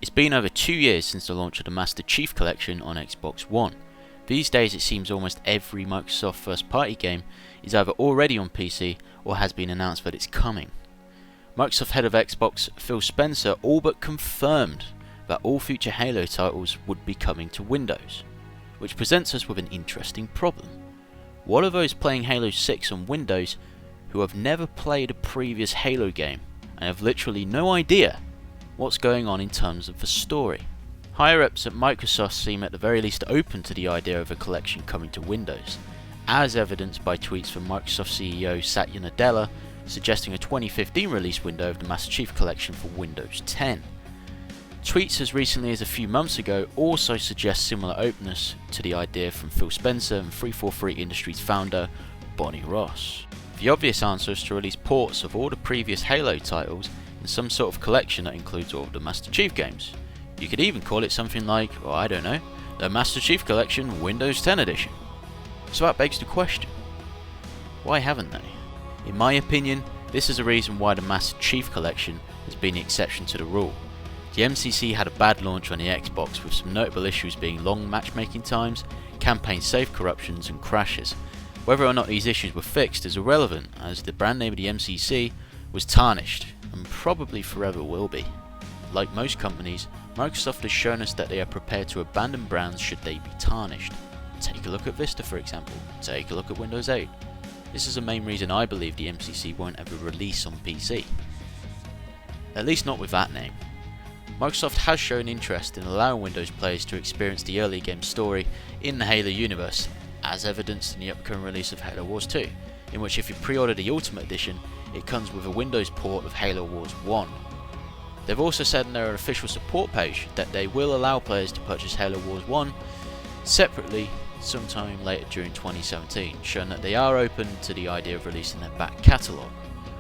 It's been over 2 years since the launch of the Master Chief Collection on Xbox One. These days it seems almost every Microsoft first party game is either already on PC or has been announced that it's coming. Microsoft head of Xbox Phil Spencer all but confirmed that all future Halo titles would be coming to Windows, which presents us with an interesting problem. What are those playing Halo 6 on Windows who have never played a previous Halo game and have literally no idea what's going on in terms of the story? Higher ups at Microsoft seem at the very least open to the idea of a collection coming to Windows, as evidenced by tweets from Microsoft CEO Satya Nadella suggesting a 2015 release window of the Master Chief Collection for Windows 10. Tweets as recently as a few months ago also suggest similar openness to the idea from Phil Spencer and 343 Industries founder Bonnie Ross. The obvious answer is to release ports of all the previous Halo titles in some sort of collection that includes all of the Master Chief games. You could even call it something like, well, I don't know, the Master Chief Collection Windows 10 Edition. So that begs the question, why haven't they? In my opinion, this is a reason why the Master Chief Collection has been the exception to the rule. The MCC had a bad launch on the Xbox, with some notable issues being long matchmaking times, campaign save corruptions and crashes. Whether or not these issues were fixed is irrelevant, as the brand name of the MCC was tarnished, and probably forever will be. Like most companies, Microsoft has shown us that they are prepared to abandon brands should they be tarnished. Take a look at Vista for example, take a look at Windows 8. This is the main reason I believe the MCC won't ever release on PC. At least not with that name. Microsoft has shown interest in allowing Windows players to experience the early game story in the Halo universe, as evidenced in the upcoming release of Halo Wars 2, in which if you pre-order the Ultimate Edition, it comes with a Windows port of Halo Wars 1. They've also said in their official support page that they will allow players to purchase Halo Wars 1 separately sometime later during 2017, showing that they are open to the idea of releasing their back catalogue.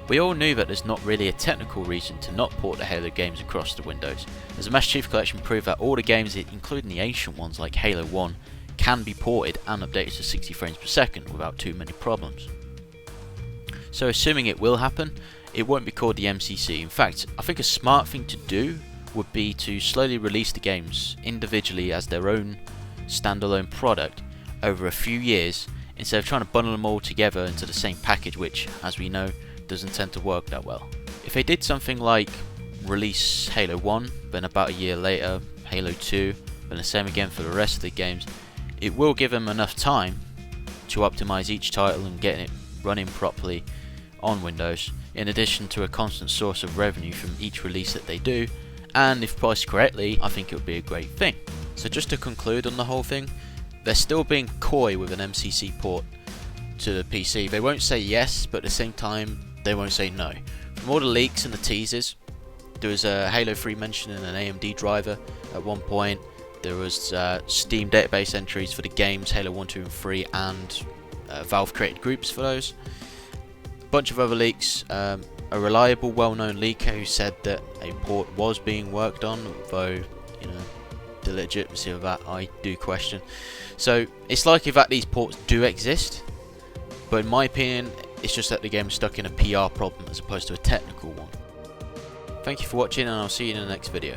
We all knew that there's not really a technical reason to not port the Halo games across to Windows, as the Master Chief Collection proved that all the games, including the ancient ones like Halo 1, can be ported and updated to 60 frames per second without too many problems. So assuming it will happen, it won't be called the MCC. In fact, I think a smart thing to do would be to slowly release the games individually as their own standalone product over a few years, instead of trying to bundle them all together into the same package, which, as we know, doesn't tend to work that well. If they did something like release Halo 1, then about a year later Halo 2, then the same again for the rest of the games, it will give them enough time to optimize each title and get it running properly on Windows, in addition to a constant source of revenue from each release that they do, and if priced correctly, I think it would be a great thing. So just to conclude on the whole thing, they're still being coy with an MCC port to the PC. They won't say yes, but at the same time they won't say no. From all the leaks and the teasers, there was a Halo 3 mention in an AMD driver at one point. There was Steam database entries for the games Halo 1, 2 and 3, and Valve created groups for those. A bunch of other leaks. A reliable, well-known leaker who said that a port was being worked on, although, you know, the legitimacy of that I do question. So it's likely that these ports do exist, but in my opinion, it's just that the game is stuck in a PR problem as opposed to a technical one. Thank you for watching, and I'll see you in the next video.